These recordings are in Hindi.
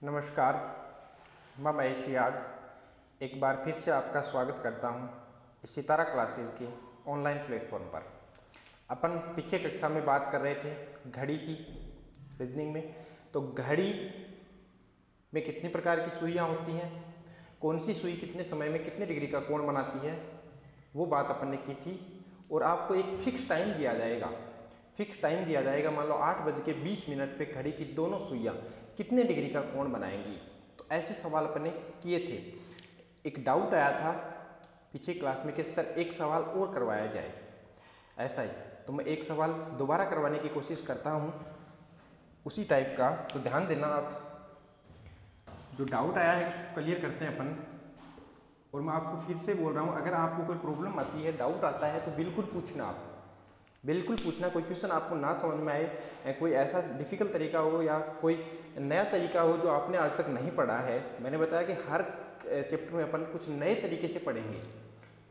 नमस्कार, मैं महेश याग एक बार फिर से आपका स्वागत करता हूं इस सितारा क्लासेस के ऑनलाइन प्लेटफॉर्म पर। अपन पिछले कक्षा में बात कर रहे थे घड़ी की रीजनिंग में। तो घड़ी में कितनी प्रकार की सुइयां होती हैं, कौन सी सुई कितने समय में कितने डिग्री का कोण बनाती है, वो बात अपन ने की थी। और आपको एक फिक्स टाइम दिया जाएगा, मान लो 8:20 पे घड़ी की दोनों सुइयां कितने डिग्री का कोण बनाएंगी। तो ऐसे सवाल अपन ने किए थे। एक डाउट आया था पीछे क्लास में कि सर एक सवाल और करवाया जाए, ऐसा ही। तो मैं एक सवाल दोबारा करवाने की कोशिश करता हूँ उसी टाइप का। तो ध्यान देना, आप जो डाउट आया है उसको क्लियर करते हैं अपन। और मैं आपको फिर से बोल रहा हूँ, अगर आपको कोई प्रॉब्लम आती है, डाउट आता है, तो बिल्कुल पूछना, आप बिल्कुल पूछना। कोई क्वेश्चन आपको ना समझ में आए, कोई ऐसा डिफ़िकल्ट तरीका हो या कोई नया तरीका हो जो आपने आज तक नहीं पढ़ा है। मैंने बताया कि हर चैप्टर में अपन कुछ नए तरीके से पढ़ेंगे।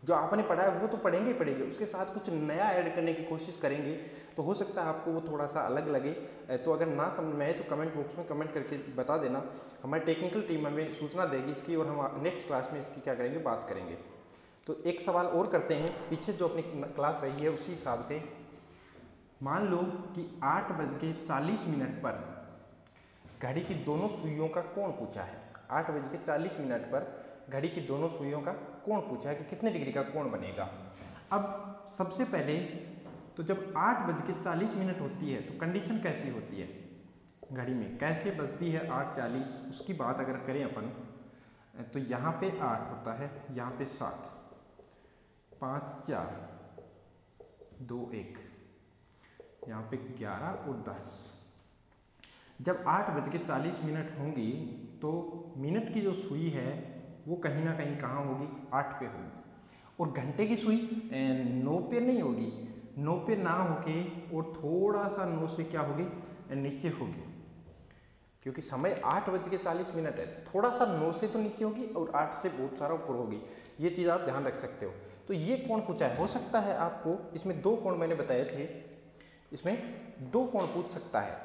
जो आपने पढ़ा है वो तो पढ़ेंगे ही पढ़ेंगे, उसके साथ कुछ नया ऐड करने की कोशिश करेंगे। तो हो सकता है आपको वो थोड़ा सा अलग लगे। तो अगर ना समझ में आए तो कमेंट बॉक्स में कमेंट करके बता देना। हमारी टेक्निकल टीम हमें सूचना देगी इसकी, और हम नेक्स्ट क्लास में इसकी क्या करेंगे, बात करेंगे। तो एक सवाल और करते हैं, पीछे जो अपनी क्लास रही है उसी हिसाब से। मान लो कि 8:40 पर घड़ी की दोनों सुइयों का कोण पूछा है। 8:40 पर घड़ी की दोनों सुइयों का कोण पूछा है कि कितने डिग्री का कोण बनेगा। अब सबसे पहले तो जब 8:40 होती है तो कंडीशन कैसी होती है घड़ी में, कैसे बजती है 8:40, उसकी बात अगर करें अपन, तो यहाँ पे 8 होता है, यहाँ पे 7, 5 4 2 1, यहाँ पे 11 और 10। जब 8:40 होंगी तो मिनट की जो सुई है वो कहीं ना कहीं कहाँ होगी, 8 पे होगी। और घंटे की सुई 9 पे नहीं होगी, 9 पे ना होके और थोड़ा सा 9 से क्या होगी, नीचे होगी। क्योंकि समय 8:40 है, थोड़ा सा 9 से तो नीचे होगी और 8 से बहुत सारा ऊपर होगी। ये चीज़ आप ध्यान रख सकते हो। तो ये कोण पूछा है। हो सकता है आपको इसमें 2 कोण मैंने बताए थे, इसमें 2 कोण पूछ सकता है।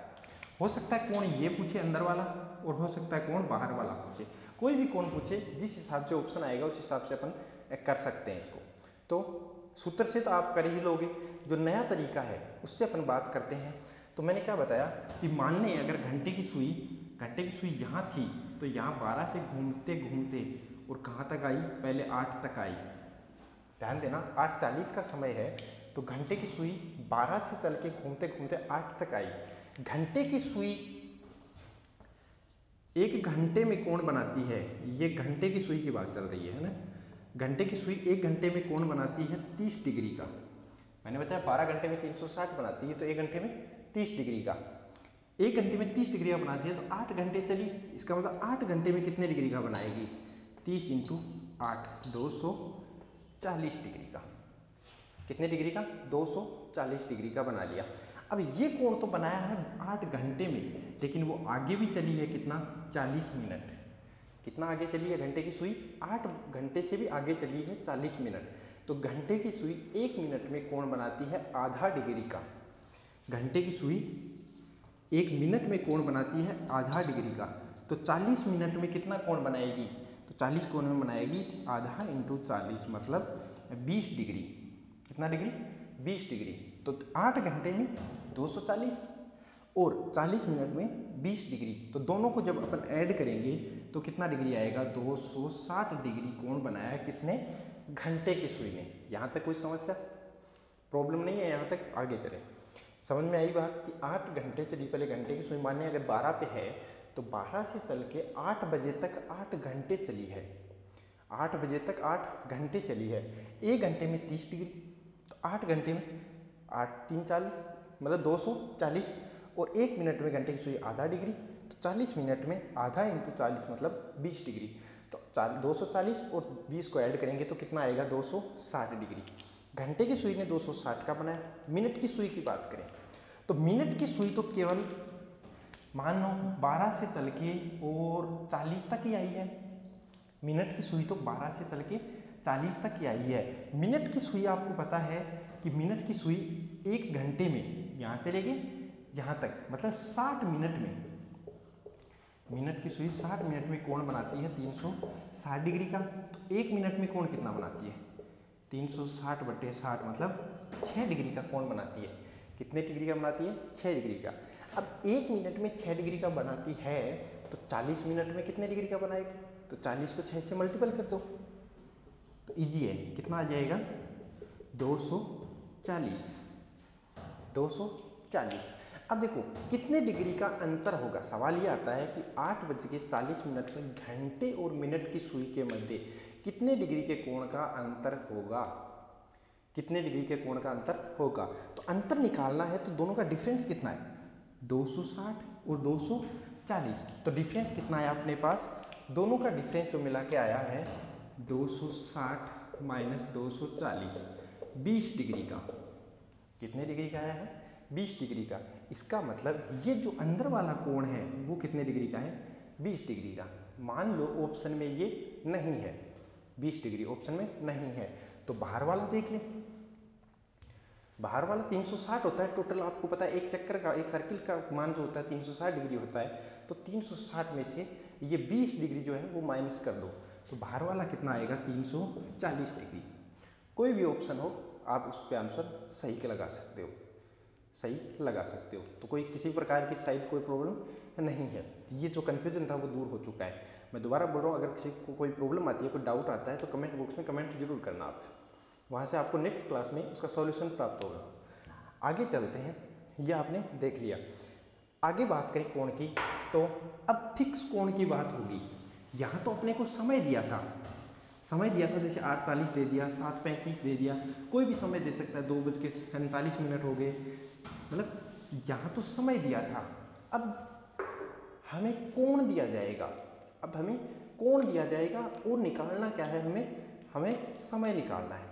हो सकता है कोण ये पूछे अंदर वाला, और हो सकता है कोण बाहर वाला पूछे। कोई भी कोण पूछे, जिस हिसाब से ऑप्शन आएगा उस हिसाब से अपन कर सकते हैं इसको। तो सूत्र से तो आप कर ही लोगे, जो नया तरीका है उससे अपन बात करते हैं। तो मैंने क्या बताया कि मान लें अगर घंटे की सुई यहाँ थी, तो यहाँ 12 से घूमते घूमते और कहाँ तक आई, पहले 8 तक आई। ध्यान देना, 8:40 का समय है, तो घंटे की सुई 12 से चल के घूमते घूमते 8 तक आई। घंटे की सुई 1 घंटे में कोण बनाती है, ये घंटे की सुई की बात चल रही है ना। घंटे की सुई 1 घंटे में कोण बनाती है 30 डिग्री का। मैंने बताया 12 घंटे में 360 बनाती है, तो 1 घंटे में 30 डिग्री का। 1 घंटे में 30 डिग्री का बनाती है, तो 8 घंटे चली, इसका मतलब 8 घंटे में कितने डिग्री का बनाएगी, 30 × 8 240 डिग्री का। कितने डिग्री का, 240 डिग्री का बना लिया। अब ये कोण तो बनाया है 8 घंटे में, लेकिन वो आगे भी चली है कितना, 40 मिनट। कितना आगे चली है घंटे की सुई, 8 घंटे से भी आगे चली है 40 मिनट। तो घंटे की सुई 1 मिनट में कोण बनाती है आधा डिग्री का। घंटे की सुई 1 मिनट में कोण बनाती है आधा डिग्री का। तो 40 मिनट में कितना कोण बनाएगी, तो 40 कोण में बनाएगी आधा × 40, मतलब 20 डिग्री। कितना डिग्री, 20 डिग्री। तो 8 घंटे में 240 और 40 मिनट में 20 डिग्री। तो दोनों को जब अपन ऐड करेंगे तो कितना डिग्री आएगा, 260 डिग्री कोण बनाया है किसने, घंटे की सुई ने। यहाँ तक कोई समस्या, प्रॉब्लम नहीं है, यहाँ तक आगे चले। समझ में आई बात कि 8 घंटे चली पहले घंटे की सुई। मानिए अगर 12 पे है तो 12 से चल के 8 बजे तक 8 घंटे चली है, 8 बजे तक 8 घंटे चली है। 1 घंटे में 30 डिग्री, तो 8 घंटे में 8 3 40, मतलब 240। और 1 मिनट में घंटे की सुई आधा डिग्री, तो 40 मिनट में आधा × 40 मतलब 20 डिग्री। तो 240 और 20 को ऐड करेंगे तो कितना आएगा, 260 डिग्री। घंटे की सुई ने 260 का बनाया। मिनट की सुई की बात करें तो मिनट की सुई तो केवल मान लो 12 से चल के और 40 तक ही आई है। मिनट की सुई तो 12 से चल के 40 तक ही आई है। मिनट की सुई आपको पता है कि मिनट की सुई 1 घंटे में यहाँ से लेके यहाँ तक, मतलब 60 मिनट में मिनट की सुई 60 मिनट में कोण बनाती है 360 डिग्री का। तो 1 मिनट में कोण कितना बनाती है? 360/60 मतलब 6 डिग्री का कोण बनाती है। कितने डिग्री का बनाती है? 6 डिग्री का। अब 1 मिनट में 6 डिग्री का बनाती है तो 40 मिनट में कितने डिग्री का बनाएगी? तो 40 को 6 से मल्टीपल कर दो तो इजी है। कितना आ जाएगा? 240। 240। अब देखो कितने डिग्री का अंतर होगा। सवाल ये आता है कि 8:40 में घंटे और मिनट की सुई के मध्य कितने डिग्री के कोण का अंतर होगा? कितने डिग्री के कोण का अंतर होगा? तो अंतर निकालना है तो दोनों का डिफरेंस कितना है? 260 और 240। तो डिफरेंस कितना है अपने पास? दोनों का डिफरेंस जो मिला के आया है 260 माइनस 240, 20 डिग्री का। कितने डिग्री का आया है? 20 डिग्री का। इसका मतलब ये जो अंदर वाला कोण है वो कितने डिग्री का है? 20 डिग्री का। मान लो ऑप्शन में ये नहीं है, 20 डिग्री ऑप्शन में नहीं है, तो बाहर वाला देख लें। बाहर वाला 360 होता है टोटल, आपको पता है एक चक्कर का, एक सर्किल का मान जो होता है 360 डिग्री होता है। तो 360 में से ये 20 डिग्री जो है वो माइनस कर दो तो बाहर वाला कितना आएगा? 340 डिग्री। कोई भी ऑप्शन हो आप उस पर आंसर सही लगा सकते हो, सही लगा सकते हो। तो कोई किसी प्रकार की शायद कोई प्रॉब्लम नहीं है। ये जो कन्फ्यूजन था वो दूर हो चुका है। मैं दोबारा बोल रहा हूँ, अगर किसी को कोई प्रॉब्लम आती है, कोई डाउट आता है तो कमेंट बॉक्स में कमेंट जरूर करना आप। वहाँ से आपको नेक्स्ट क्लास में उसका सॉल्यूशन प्राप्त होगा। आगे चलते हैं। यह आपने देख लिया। आगे बात करें कोण की, तो अब फिक्स कोण की बात होगी। यहाँ तो अपने को समय दिया था, जैसे 8:40 दे दिया, 7:35 दे दिया, कोई भी समय दे सकता है। 2:47 हो गए, मतलब यहाँ तो समय दिया था। अब हमें कोण दिया जाएगा। और निकालना क्या है? हमें समय निकालना है।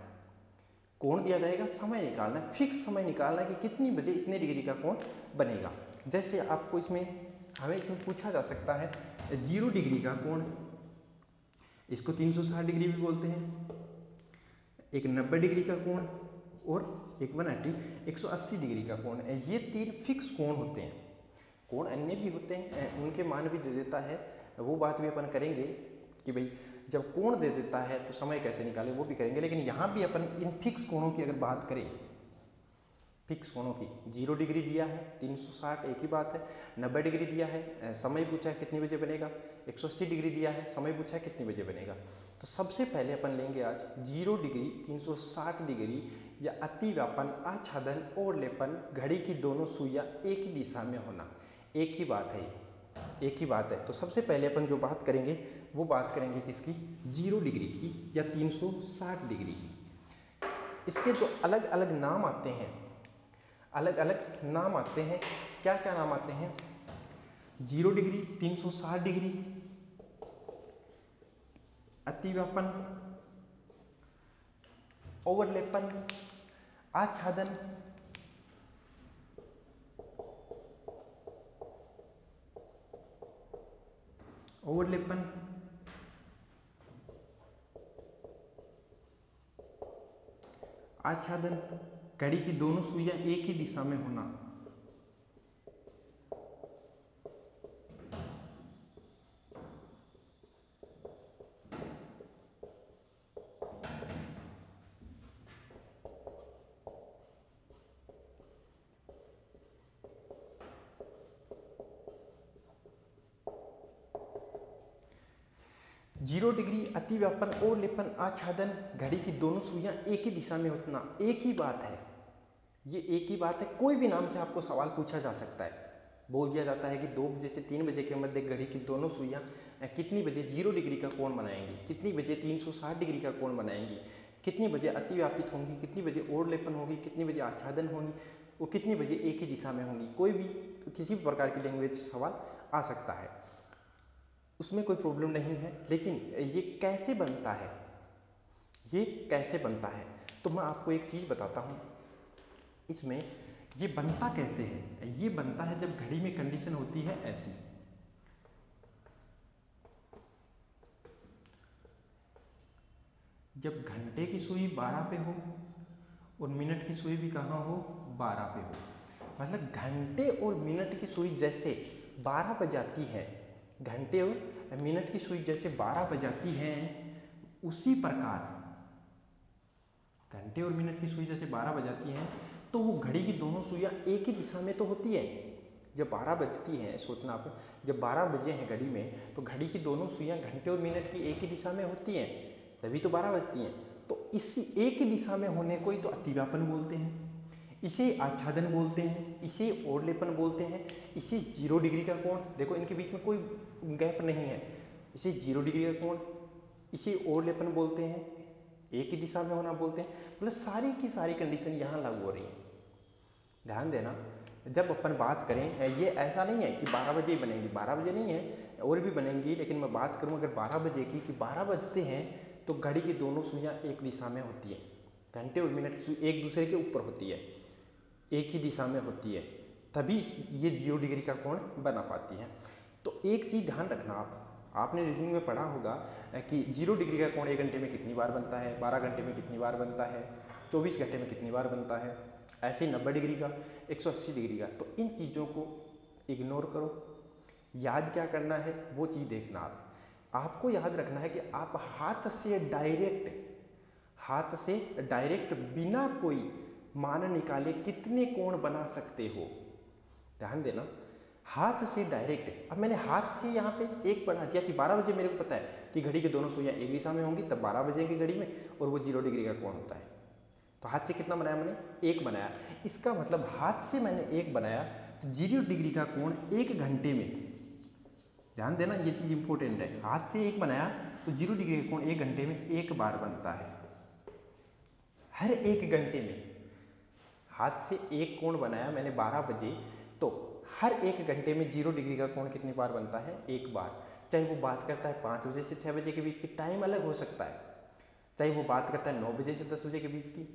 कोण दिया जाएगा, समय निकालना है, फिक्स समय निकालना है कि कितनी बजे इतने डिग्री का कोण बनेगा। जैसे आपको हमें इसमें पूछा जा सकता है 0 डिग्री का कोण, इसको 360 डिग्री भी बोलते हैं, एक 90 डिग्री का कोण और एक 180 डिग्री का कोण। ये 3 फिक्स कोण होते हैं। कोण अन्य भी होते हैं, उनके मान भी दे देता है, वो बात भी अपन करेंगे कि भाई जब कोण दे देता है तो समय कैसे निकाले, वो भी करेंगे। लेकिन यहाँ भी अपन इन फिक्स कोणों की अगर बात करें, फिक्स कोणों की, 0 डिग्री दिया है, 360 एक ही बात है, 90 डिग्री दिया है, समय पूछा है कितनी बजे बनेगा, 180 डिग्री दिया है, समय पूछा है कितनी बजे बनेगा। तो सबसे पहले अपन लेंगे आज 0 डिग्री, 360 डिग्री या अतिव्यापन, आच्छादन और लेपन, घड़ी की दोनों सुइयां एक ही दिशा में होना। एक ही बात है, एक ही बात है। तो सबसे पहले अपन जो बात करेंगे वो बात करेंगे किसकी? 0 डिग्री की या 360 डिग्री की। इसके जो अलग अलग नाम आते हैं, क्या क्या नाम आते हैं? 0 डिग्री, 360 डिग्री, अतिव्यापन, ओवरलेपन, आच्छादन, ओवरलेपन, आच्छादन, घड़ी की दोनों सुइयां एक ही दिशा में होना, जीरो डिग्री, अतिव्यापन, ओवरलेपन, आच्छादन, घड़ी की दोनों सुइयां एक ही दिशा में होना। एक ही बात है, ये एक ही बात है। कोई भी नाम से आपको सवाल पूछा जा सकता है। बोल दिया जाता है कि 2 बजे से 3 बजे के मध्य घड़ी की दोनों सुइयां कितनी बजे 0 डिग्री का कोण बनाएंगी, कितनी बजे 360 डिग्री का कोण बनाएंगी, कितनी बजे अतिव्यापित होंगी, कितनी बजे ओवरलेपन होगी, कितनी बजे आच्छादन होंगी, वो कितनी बजे एक ही दिशा में होंगी। कोई भी किसी भी प्रकार की लैंग्वेज से सवाल आ सकता है, उसमें कोई प्रॉब्लम नहीं है। लेकिन ये कैसे बनता है, तो मैं आपको एक चीज़ बताता हूँ। इसमें ये बनता कैसे है? ये बनता है जब घड़ी में कंडीशन होती है ऐसी, जब घंटे की सुई 12 पे हो और मिनट की सुई भी कहाँ हो, 12 पे हो। मतलब घंटे और मिनट की सुई जैसे 12 पे जाती है घंटे और मिनट की सुई जैसे 12 बजाती है, उसी प्रकार घंटे और मिनट की सुई जैसे 12 बजाती हैं, तो वो घड़ी की दोनों सुइयाँ एक ही दिशा में तो होती है। जब 12 बजती हैं, सोचना आप, जब 12 बजे हैं घड़ी में, तो घड़ी की दोनों सुइयाँ घंटे और मिनट की एक ही दिशा में होती हैं, तभी तो 12 बजती हैं। तो इसी एक ही दिशा में होने को ही तो अतिव्यापन बोलते हैं, इसे आच्छादन बोलते हैं, इसे ओढ़लेपन बोलते हैं, इसे 0 डिग्री का कोण, देखो इनके बीच में कोई गैप नहीं है, इसे 0 डिग्री का कोण, इसे ओढ़लेपन बोलते हैं, एक ही दिशा में होना बोलते हैं। मतलब सारी की सारी कंडीशन यहाँ लागू हो रही है। ध्यान देना, जब अपन बात करें, ये ऐसा नहीं है कि 12 बजे ही बनेंगी, 12 बजे नहीं है, और भी बनेंगी, लेकिन मैं बात करूँ अगर 12 बजे की, कि 12 बजते हैं तो घड़ी की दोनों सुइयाँ एक दिशा में होती है, घंटे और मिनट की सुई एक दूसरे के ऊपर होती है, एक ही दिशा में होती है, तभी ये 0 डिग्री का कोण बना पाती है। तो एक चीज़ ध्यान रखना, आपने रीजनिंग में पढ़ा होगा कि 0 डिग्री का कोण 1 घंटे में कितनी बार बनता है, 12 घंटे में कितनी बार बनता है, 24 घंटे में कितनी बार बनता है, ऐसे ही 90 डिग्री का, 180 डिग्री का। तो इन चीज़ों को इग्नोर करो, याद क्या करना है वो चीज़ देखना। आपको याद रखना है कि आप हाथ से डायरेक्ट बिना कोई मान निकाले कितने कोण बना सकते हो। ध्यान देना, हाथ से डायरेक्ट, अब मैंने हाथ से यहाँ पे एक बढ़ा दिया कि 12 बजे, मेरे को पता है कि घड़ी की दोनों सुइयाँ एक दिशा में होंगी, तब 12 बजे की घड़ी में, और वो 0 डिग्री का कोण होता है। तो हाथ से कितना बनाया मैंने, 1 बनाया। इसका मतलब हाथ से मैंने 1 बनाया, तो 0 डिग्री का कोण 1 घंटे में, ध्यान देना ये चीज़ इंपॉर्टेंट है, हाथ से 1 बनाया तो 0 डिग्री का कोण 1 घंटे में 1 बार बनता है। हर 1 घंटे में हाथ से 1 कोण बनाया मैंने 12 बजे, तो हर 1 घंटे में 0 डिग्री का कोण कितनी बार बनता है, 1 बार। चाहे वो बात करता है 5 बजे से 6 बजे के बीच की, टाइम अलग हो सकता है, चाहे वो बात करता है 9 बजे से 10 बजे के बीच की,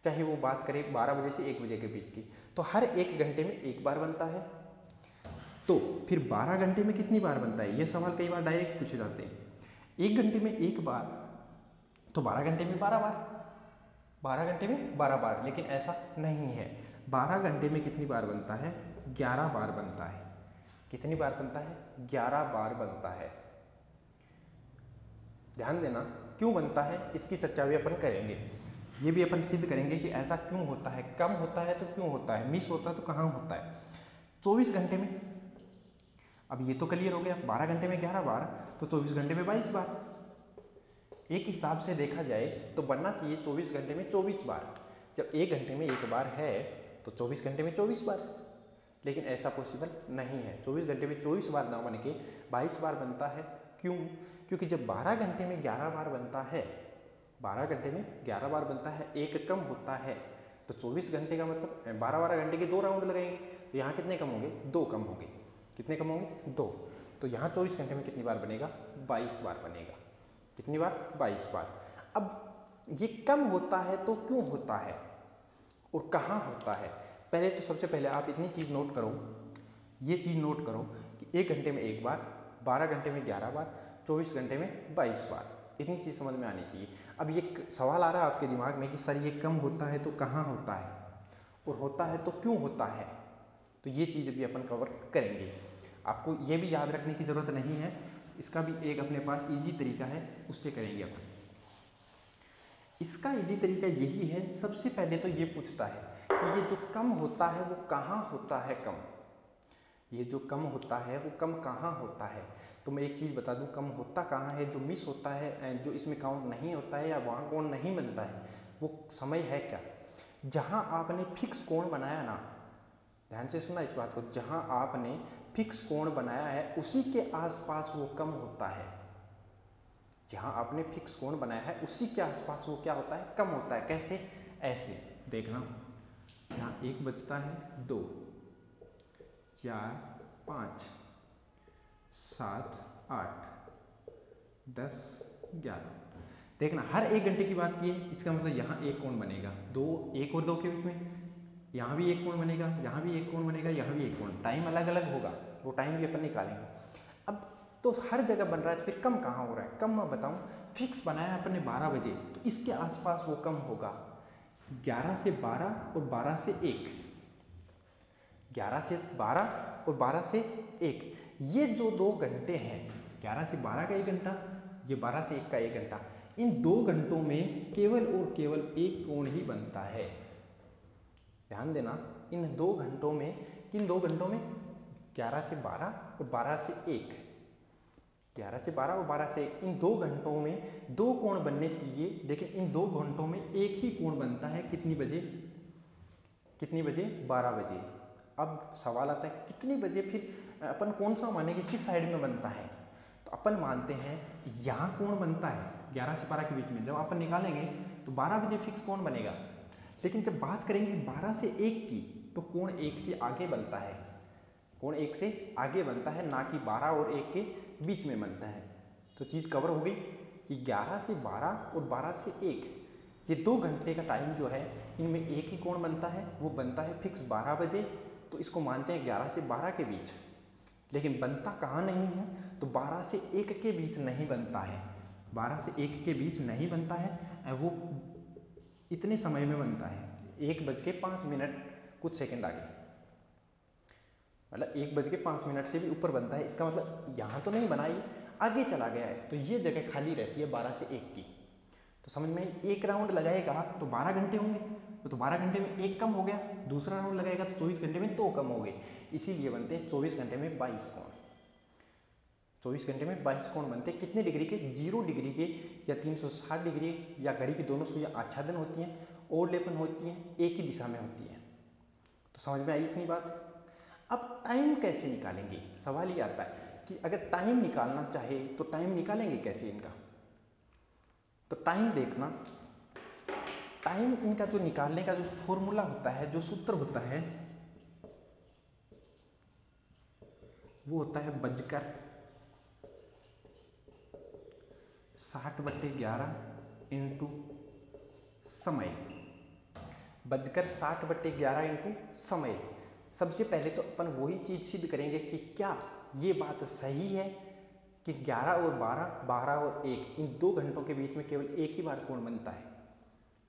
चाहे वो बात करे 12 बजे से 1 बजे के बीच की, तो हर 1 घंटे में 1 बार बनता है। तो फिर 12 घंटे में कितनी बार बनता है, ये सवाल कई बार डायरेक्ट पूछे जाते हैं। 1 घंटे में 1 बार, तो 12 घंटे में 12 बार, 12 घंटे में 12 बार, लेकिन ऐसा नहीं है। 12 घंटे में कितनी बार बनता है, 11 बार बनता है। कितनी बार बनता है, 11 बार बनता है। ध्यान देना, क्यों बनता है इसकी चर्चा भी अपन करेंगे, ये भी अपन सिद्ध करेंगे कि ऐसा क्यों होता है, कम होता है तो क्यों होता है, मिस होता है तो कहाँ होता है। 24 घंटे में, अब ये तो क्लियर हो गया, 12 घंटे में 11 बार, तो 24 घंटे में 22 बार। एक हिसाब से देखा जाए तो बनना चाहिए 24 घंटे में 24 बार। जब 1 घंटे में 1 बार है तो 24 घंटे में 24 बार, लेकिन ऐसा पॉसिबल नहीं है। 24 घंटे में 24 बार ना बन के 22 बार बनता है। क्यों? क्योंकि जब 12 घंटे में 11 बार बनता है, 12 घंटे में 11 बार बनता है, एक कम होता है, तो 24 घंटे का मतलब 12 घंटे के 2 राउंड लगाएंगे, तो यहाँ कितने कम होंगे, 2 कम होंगे। कितने कम होंगे, 2। तो यहाँ 24 घंटे में कितनी बार बनेगा, 22 बार बनेगा। कितनी बार, 22 बार। अब ये कम होता है तो क्यों होता है और कहाँ होता है, पहले तो सबसे पहले आप इतनी चीज़ नोट करो, ये चीज़ नोट करो कि 1 घंटे में 1 बार, 12 घंटे में 11 बार, 24 घंटे में 22 बार, इतनी चीज़ समझ में आनी चाहिए। अब ये सवाल आ रहा है आपके दिमाग में कि सर ये कम होता है तो कहाँ होता है और होता है तो क्यों होता है, तो ये चीज़ भी अपन कवर करेंगे। आपको ये भी याद रखने की ज़रूरत नहीं है, इसका भी एक अपने पास इजी तरीका है, उससे करेंगे अपन। इसका इजी तरीका यही है, सबसे पहले तो ये पूछता है कि ये जो कम होता है वो कहाँ होता है कम, ये जो कम होता है वो कम कहाँ होता है। तो मैं एक चीज़ बता दूं, कम होता कहाँ है, जो मिस होता है, जो इसमें काउंट नहीं होता है या वहाँ कोण नहीं बनता है, वो समय है क्या, जहाँ आपने फिक्स कोण बनाया ना, ध्यान से सुना इस बात को, जहाँ आपने फिक्स कोण बनाया है उसी के आसपास वो कम होता है। जहाँ आपने फिक्स कोण बनाया है उसी के आसपास वो क्या होता है, कम होता है। कैसे, ऐसे देखना, यहाँ 1 बजता है, 2, 4, 5, 7, 8, 10, 11। देखना हर 1 घंटे की बात की है, इसका मतलब यहाँ एक कोण बनेगा, 2, 1 और 2 के बीच में, यहाँ भी एक कोण बनेगा, यहाँ भी एक कोण बनेगा, यहाँ भी एक कोण, टाइम अलग अलग होगा, वो टाइम भी अपन निकालेंगे। अब तो हर जगह बन रहा है, तो फिर कम कहाँ हो रहा है, कम मैं बताऊँ, फिक्स बनाया अपने 12 बजे, तो इसके आसपास वो कम होगा। 11 से 12 और 12 से 1, 11 से 12 और 12 से 1, ये जो 2 घंटे हैं, 11 से 12 का 1 घंटा, ये 12 से 1 का 1 घंटा, इन 2 घंटों में केवल और केवल एक कोण ही बनता है। ध्यान देना, इन 2 घंटों में, किन 2 घंटों में, 11 से 12 और 12 से 1, 11 से 12 और 12 से 1, इन 2 घंटों में 2 कोण बनने चाहिए, लेकिन इन 2 घंटों में एक ही कोण बनता है। कितनी बजे? कितनी बजे? 12 बजे। अब सवाल आता है कितनी बजे फिर अपन कौन सा मानेंगे, किस साइड में बनता है? तो अपन मानते हैं यहाँ कोण बनता है 11 से 12 के बीच में। जब अपन निकालेंगे तो 12 बजे फिक्स कोण बनेगा, लेकिन जब बात करेंगे 12 से 1 की तो कोण 1 से आगे बनता है। कोण 1 से आगे बनता है, ना कि 12 और 1 के बीच में बनता है। तो चीज़ कवर हो गई कि 11 से 12 और 12 से 1, ये 2 घंटे का टाइम जो है, इनमें एक ही कोण बनता है, वो बनता है फिक्स 12 बजे। तो इसको मानते हैं 11 से 12 के बीच, लेकिन बनता कहाँ नहीं है? तो 12 से 1 के बीच नहीं बनता है, 12 से 1 के बीच नहीं बनता है, वो इतने समय में बनता है, 1:05 कुछ सेकंड आगे, मतलब 1:05 से भी ऊपर बनता है। इसका मतलब यहाँ तो नहीं बना, ये आगे चला गया है, तो ये जगह खाली रहती है 12 से 1 की। तो समझ में, एक राउंड लगाएगा तो 12 घंटे होंगे, तो 12 घंटे में 1 कम हो गया, दूसरा राउंड लगाएगा तो 24 घंटे में 2 कम हो गए, इसीलिए बनते हैं 24 घंटे में 22 कोण। 24 घंटे में 22 कोण बनते हैं। कितने डिग्री के? 0 डिग्री के या 360 डिग्री, या घड़ी की दोनों सुइयां आच्छादन होती हैं, ओवरलेपन होती हैं, एक ही दिशा में होती हैं। तो समझ में आई इतनी बात? अब टाइम कैसे निकालेंगे? सवाल ये आता है कि अगर टाइम निकालना चाहे तो टाइम निकालेंगे कैसे इनका? तो टाइम देखना, टाइम इनका जो निकालने का जो फॉर्मूला होता है, जो सूत्र होता है, वो होता है बजकर 60/11 इंटू समय। बजकर 60/11 इंटू समय। सबसे पहले तो अपन वही चीज़ सिद्ध करेंगे कि क्या ये बात सही है कि 11 और 12, 12 और 1, इन 2 घंटों के बीच में केवल एक ही बार कोण बनता है।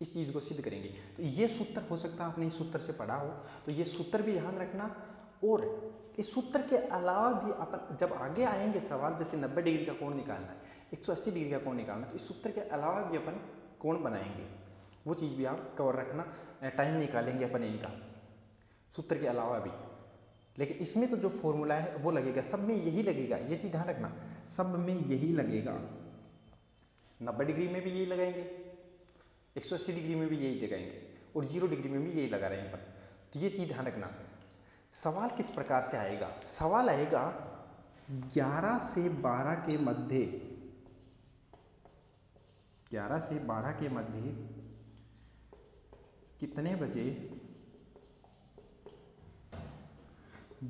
इस चीज़ को सिद्ध करेंगे। तो ये सूत्र हो सकता है आपने इस सूत्र से पढ़ा हो, तो ये सूत्र भी ध्यान रखना। और इस सूत्र के अलावा भी अपन जब आगे आएंगे सवाल, जैसे 90 डिग्री का कोण निकालना है, 180 डिग्री का कोण निकालना है, तो इस सूत्र के अलावा भी अपन कोण बनाएंगे, वो चीज़ भी आप कवर रखना। टाइम निकालेंगे अपन इनका सूत्र के अलावा भी, लेकिन इसमें तो जो फॉर्मूला है वो लगेगा, सब में यही लगेगा, ये चीज़ ध्यान रखना, सब में यही लगेगा। 90 डिग्री में भी यही लगाएंगे, 180 डिग्री में भी यही लगाएंगे, और 0 डिग्री में भी यही लगा रहे हैं पर। तो ये चीज़ ध्यान रखना। सवाल किस प्रकार से आएगा? सवाल आएगा 11 से 12 के मध्य, 11 से 12 के मध्य कितने बजे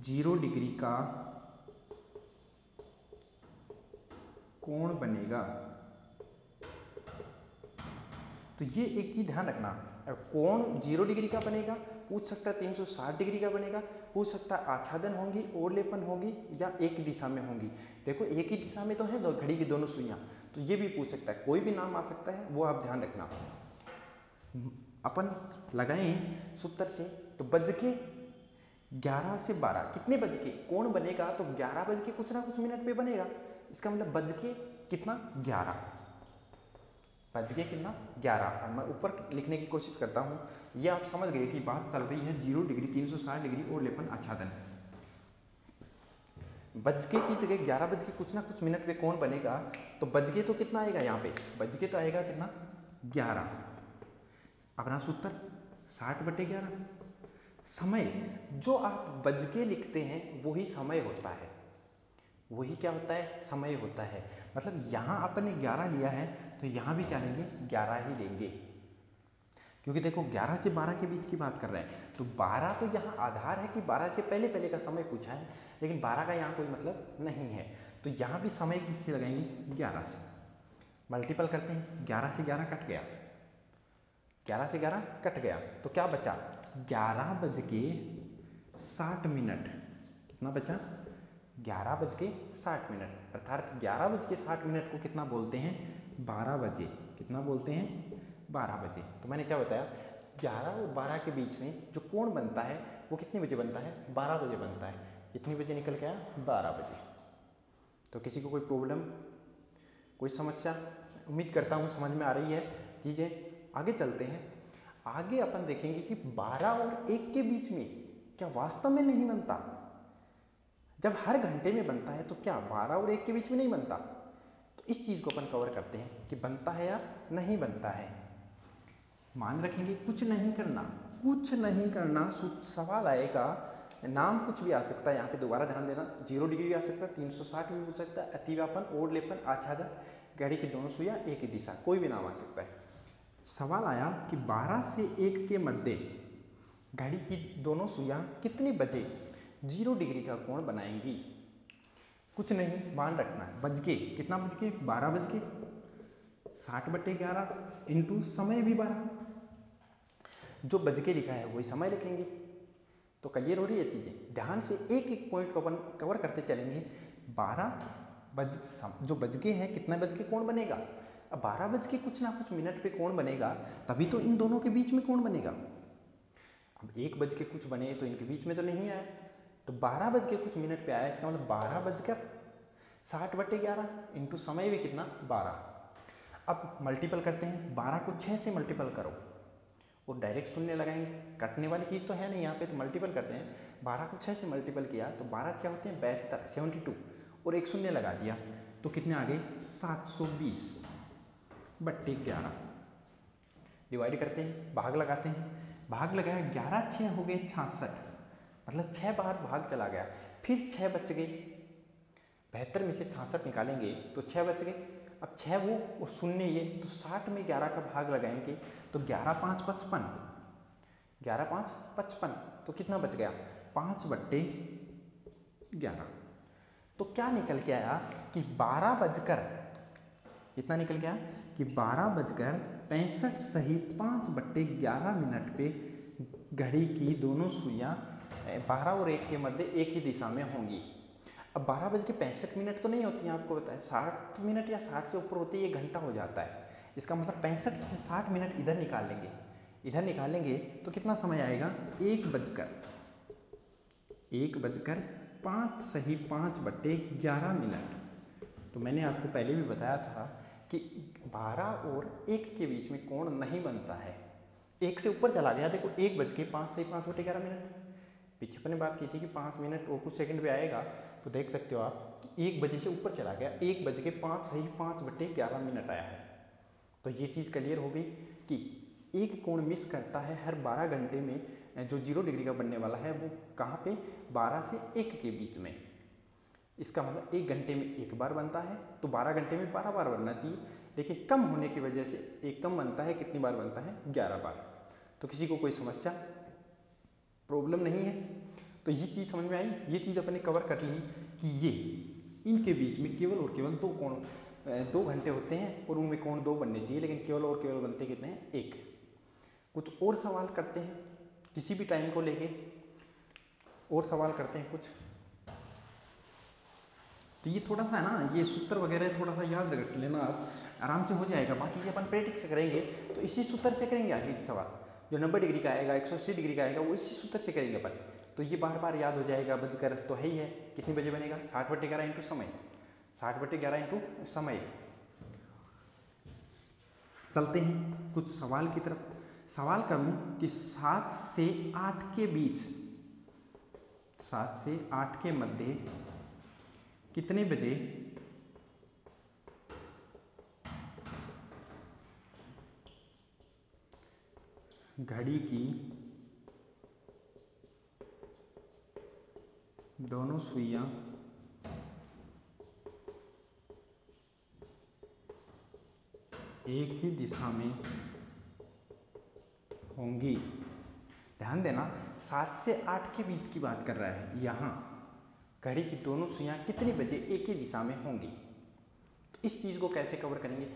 0 डिग्री का कोण बनेगा? तो ये एक चीज़ ध्यान रखना, कोण 0 डिग्री का बनेगा, पूछ सकता है 360 डिग्री का बनेगा, पूछ सकता है आच्छादन होंगी, ओवरलेपन होगी, या एक ही दिशा में होंगी। देखो एक ही दिशा में तो है घड़ी की दोनों सुइयां, तो ये भी पूछ सकता है, कोई भी नाम आ सकता है, वो आप ध्यान रखना। अपन लगाएं सूत्र से, तो बज के 11 से 12 कितने बज के कोण बनेगा? तो 11 बज के कुछ ना कुछ मिनट पे बनेगा। इसका मतलब बज के कितना? 11, बज के कितना? 11। मैं ऊपर लिखने की कोशिश करता हूँ, ये आप समझ गए कि बात चल रही है 0 डिग्री, 360 डिग्री और लेपन आच्छादन। बज के की जगह 11 बज के कुछ ना कुछ मिनट पे कोण बनेगा, तो बज के तो कितना आएगा यहाँ पे? बज के तो आएगा कितना? 11। अपना सूत्र 60/11। समय जो आप बज के लिखते हैं वही समय होता है, वही क्या होता है? समय होता है। मतलब यहाँ अपन ने 11 लिया है, तो यहाँ भी क्या लेंगे? 11 ही लेंगे, क्योंकि देखो 11 से 12 के बीच की बात कर रहे हैं, तो 12 तो यहाँ आधार है कि 12 से पहले पहले का समय पूछा है, लेकिन 12 का यहाँ कोई मतलब नहीं है, तो यहाँ भी समय किससे लगाएंगे? 11 से। मल्टीपल करते हैं, 11 से 11 कट गया, 11 से 11 कट गया, तो क्या बचा? 11:60। कितना बचा? 11:60, अर्थात 11:60 को कितना बोलते हैं? 12 बजे। कितना बोलते हैं? 12 बजे। तो मैंने क्या बताया? 11 और 12 के बीच में जो कोण बनता है वो कितने बजे बनता है? 12 बजे बनता है। कितने बजे निकल के आया? 12 बजे। तो किसी को कोई प्रॉब्लम, कोई समस्या? उम्मीद करता हूँ समझ में आ रही है चीज़ें। आगे चलते हैं। आगे अपन देखेंगे कि 12 और 1 के बीच में क्या वास्तव में नहीं बनता? जब हर घंटे में बनता है तो क्या 12 और 1 के बीच में नहीं बनता? तो इस चीज़ को अपन कवर करते हैं कि बनता है या नहीं बनता है। मान रखेंगे कुछ नहीं करना, कुछ नहीं करना। सवाल आएगा, नाम कुछ भी आ सकता है यहाँ पे, दोबारा ध्यान देना। 0 डिग्री भी आ सकता है, 360 भी हो सकता है, अतिव्यापन, ओढ़लेपन, आच्छादन, घड़ी की दोनों सुइयां एक ही दिशा, कोई भी नाम आ सकता है। सवाल आया कि 12 से 1 के मध्य घड़ी की दोनों सुइयां कितने बजे 0 डिग्री का कोण बनाएंगी? कुछ नहीं, मान रखना है बज के, कितना बज के? 12 बज के 60/11 इंटू समय भी 12। जो बज के लिखा है वही समय लिखेंगे। तो क्लियर हो रही है चीज़ें। ध्यान से एक एक पॉइंट को अपन कवर करते चलेंगे। 12 बज, जो बज के हैं, कितना बज के कोण बनेगा? अब 12 बज के कुछ ना कुछ मिनट पे कोण बनेगा, तभी तो इन दोनों के बीच में कोण बनेगा। अब 1 बज के कुछ बने तो इनके बीच में तो नहीं आया, तो 12 बज के कुछ मिनट पे आया, इसका मतलब 12 बजकर 60/11 इंटू समय भी कितना? 12। अब मल्टीपल करते हैं, 12 को 6 से मल्टीपल करो और डायरेक्ट शून्य लगाएंगे। कटने वाली चीज़ तो है नहीं यहाँ पे, तो मल्टीपल करते हैं। 12 को 6 से मल्टीपल किया तो 12 6 होते हैं 72, 72 और एक शून्य लगा दिया तो कितने आ गए? 720/11। डिवाइड करते हैं, भाग लगाते हैं। भाग लगाया, 11 6 हो गए 66, मतलब 6 बार भाग चला गया। फिर 6 बच गए, 72 में से 66 निकालेंगे तो 6 बच गए। अब 6 वो और शून्य ये, तो 60 में 11 का भाग लगाएंगे तो 11 5 55, 11 5 55, तो कितना बच गया? 5/11। तो क्या निकल के आया कि 12 बजकर, इतना निकल गया कि 12 बजकर 65 सही 5/11 मिनट पे घड़ी की दोनों सुइयां 12 और 1 के मध्य एक ही दिशा में होंगी। अब 12:65 तो नहीं होती हैं, आपको बताएं 60 मिनट या 60 से ऊपर होती है, 1 घंटा हो जाता है। इसका मतलब 65 से 60 मिनट इधर निकाल लेंगे, इधर निकालेंगे तो कितना समय आएगा? 1 बजकर 5 सही 5/11 मिनट। तो मैंने आपको पहले भी बताया था कि 12 और 1 के बीच में कोण नहीं बनता है। 1 से ऊपर चला गया, देखो 1 बज के 5 सही 5/11 मिनट। पीछे अपने बात की थी कि 5 मिनट और कुछ सेकंड पे आएगा, तो देख सकते हो आप 1 बजे से ऊपर चला गया, 1 बज के 5 सही 5/11 मिनट आया है। तो ये चीज़ क्लियर हो गई कि एक कोण मिस करता है हर 12 घंटे में। जो 0 डिग्री का बनने वाला है वो कहाँ पे? 12 से 1 के बीच में। इसका मतलब 1 घंटे में 1 बार बनता है, तो 12 घंटे में 12 बार बनना चाहिए, लेकिन कम होने की वजह से एक कम बनता है। कितनी बार बनता है? 11 बार। तो किसी को कोई समस्या, प्रॉब्लम नहीं है? तो ये चीज़ समझ में आई। ये चीज़ अपने कवर कर ली कि ये इनके बीच में केवल और केवल 2 कोण, 2 घंटे होते हैं और उनमें कोण 2 बनने चाहिए, लेकिन केवल और केवल बनते कितने हैं? 1। कुछ और सवाल करते हैं किसी भी टाइम को लेके, और सवाल करते हैं कुछ। तो ये थोड़ा सा है ना, ये सूत्र वगैरह थोड़ा सा याद रख लेना आप, आराम से हो जाएगा। बाकी ये अपन प्रैक्टिस करेंगे तो इसी सूत्र से करेंगे आगे के सवाल। जो 90 डिग्री का आएगा, 180 डिग्री का आएगा, वो इसी सूत्र से करेंगे अपन। तो ये बार बार याद हो जाएगा। बजकर तो है ही है, कितनी बजे बनेगा? 60/11 इंटू समय, 60/11 इंटू समय। चलते हैं कुछ सवाल की तरफ। सवाल करूं कि 7 से 8 के बीच, 7 से 8 के मध्य कितने बजे घड़ी की दोनों सुइयां एक ही दिशा में होंगी? ध्यान देना, 7 से 8 के बीच की बात कर रहा है। यहाँ घड़ी की दोनों सुइयां कितने बजे एक ही दिशा में होंगी? तो इस चीज़ को कैसे कवर करेंगे?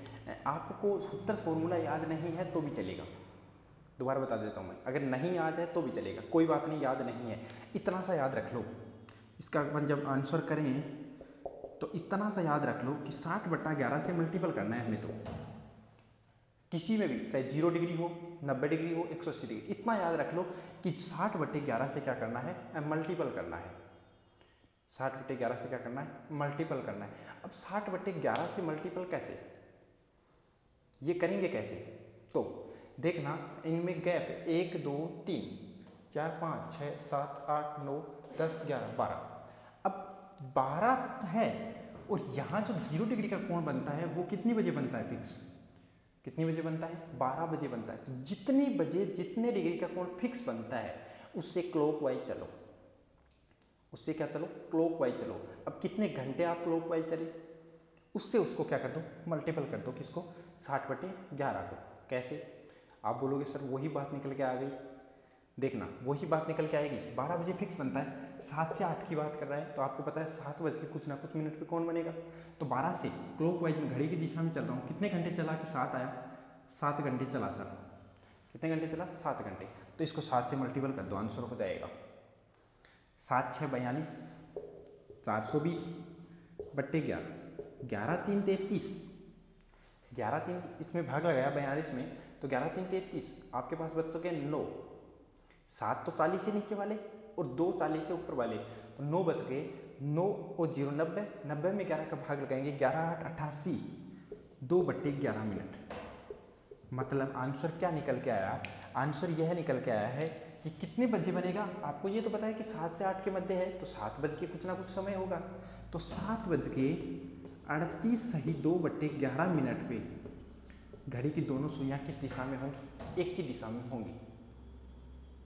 आपको सूत्र फॉर्मूला याद नहीं है तो भी चलेगा, दोबारा बता देता हूँ मैं। अगर नहीं याद है तो भी चलेगा, कोई बात नहीं, याद नहीं है, इतना सा याद रख लो। इसका अपन जब आंसर करें तो इतना सा याद रख लो कि 60/11 से मल्टीपल करना है हमें। तो किसी में भी, चाहे 0 डिग्री हो, 90 डिग्री हो, 180 डिग्री, इतना याद रख लो कि 60/11 से क्या करना है? मल्टीपल करना है। 60/11 से क्या करना है, मल्टीपल करना है। अब 60/11 से मल्टीपल कैसे, ये करेंगे कैसे? तो देखना इनमें गैप है 1 2 3 4 5 6 7 8 9 10 11 12। अब 12 है और यहाँ जो 0 डिग्री का कोण बनता है वो कितनी बजे बनता है फिक्स, कितनी बजे बनता है, 12 बजे बनता है। तो जितनी बजे जितने डिग्री का कोण फिक्स बनता है उससे क्लॉकवाइज चलो, उससे क्या चलो, क्लॉकवाइज चलो। अब कितने घंटे आप क्लॉकवाइज चले उससे उसको क्या कर दो, मल्टीपल कर दो, किसको, 60/11 को। कैसे? आप बोलोगे सर वही बात निकल के आ गई। देखना वही बात निकल के आएगी, 12 बजे फिक्स बनता है, 7 से 8 की बात कर रहा है तो आपको पता है 7 बज के कुछ ना कुछ मिनट पे कौन बनेगा। तो 12 से क्लॉकवाइज में घड़ी की दिशा में चल रहा हूँ, कितने घंटे चला कि 7 आया, 7 घंटे चला सर, कितने घंटे चला, 7 घंटे। तो इसको 7 से मल्टीपल कर दो, आंसर हो जाएगा 7 6 42 420/11, 11 3 33, 11 3 इसमें भाग लगाया 42 में, तो 11 3 33, आपके पास बच सके 9। 7 तो 40 से नीचे वाले और 2 40 से ऊपर वाले, तो 9 बच गए। 9 और 0 90, 90 में 11 का भाग लगाएंगे, 11 8 88, 2/11 मिनट। मतलब आंसर क्या निकल के आया, आंसर यह निकल के आया है कि कितने बजे बनेगा। आपको ये तो पता है कि 7 से 8 के मध्य है, तो 7 बज के कुछ ना कुछ समय होगा, तो 7 बज के 38 सही 2/11 मिनट पे घड़ी की दोनों सुइयां किस दिशा में होंगी, एक की दिशा में होंगी।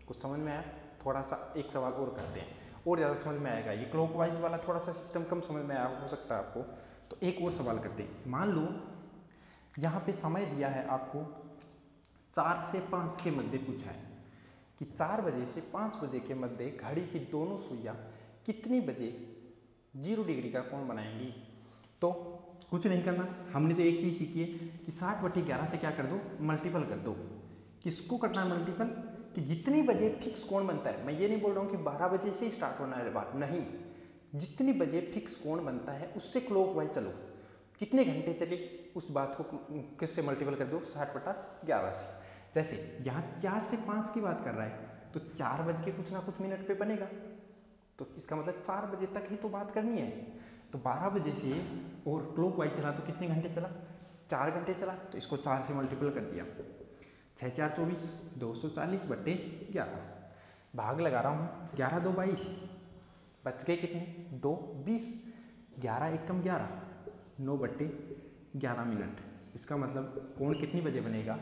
कुछ समझ में आया? थोड़ा सा एक सवाल और करते हैं और ज़्यादा समझ में आएगा। ये क्लॉकवाइज वाला थोड़ा सा सिस्टम कम समझ में आया हो सकता है आपको, तो एक और सवाल करते हैं। मान लो यहाँ पे समय दिया है आपको 4 से 5 के मध्य पूछा है कि 4 बजे से 5 बजे के मध्य घड़ी की दोनों सुइयां कितनी बजे 0 डिग्री का कोण बनाएंगी। तो कुछ नहीं करना, हमने तो एक चीज़ सीखी है कि 60/11 से क्या कर दो, मल्टीपल कर दो। किसको करना है मल्टीपल, कि जितनी बजे फिक्स कोण बनता है। मैं ये नहीं बोल रहा हूँ कि 12 बजे से ही स्टार्ट होना है बात, नहीं, जितनी बजे फिक्स कोण बनता है उससे क्लॉकवाइज चलो। कितने घंटे चले उस बात को किससे मल्टीपल कर दो, 60/11 से। जैसे यहाँ 4 से 5 की बात कर रहा है तो 4 बज के कुछ ना कुछ मिनट पे बनेगा, तो इसका मतलब 4 बजे तक ही तो बात करनी है। तो 12 बजे से और क्लॉकवाइज चला तो कितने घंटे चला, 4 घंटे चला, तो इसको 4 से मल्टीपल कर दिया, 6 4 24, 240/11। भाग लगा रहा हूँ, 11 2 22, बच गए कितने, 2 20, 11 1 कम 11, 9/11 मिनट। इसका मतलब कोण कितनी बजे बनेगा,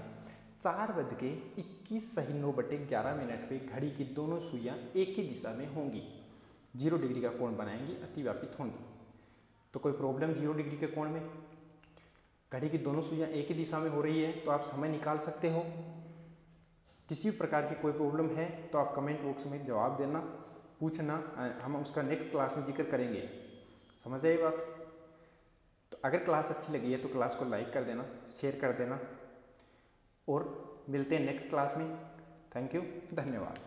4 बज के 21 सही 9/11 मिनट पे घड़ी की दोनों सुइयां एक ही दिशा में होंगी, 0 डिग्री का कोण बनाएंगी, अतिव्यापित होंगी। तो कोई प्रॉब्लम 0 डिग्री के कोण में, घड़ी की दोनों सुइयां एक ही दिशा में हो रही है तो आप समय निकाल सकते हो। किसी भी प्रकार की कोई प्रॉब्लम है तो आप कमेंट बॉक्स में जवाब देना, पूछना, हम उसका नेक्स्ट क्लास में जिक्र करेंगे। समझ आई बात? तो अगर क्लास अच्छी लगी है तो क्लास को लाइक कर देना, शेयर कर देना और मिलते हैं नेक्स्ट क्लास में। थैंक यू, धन्यवाद।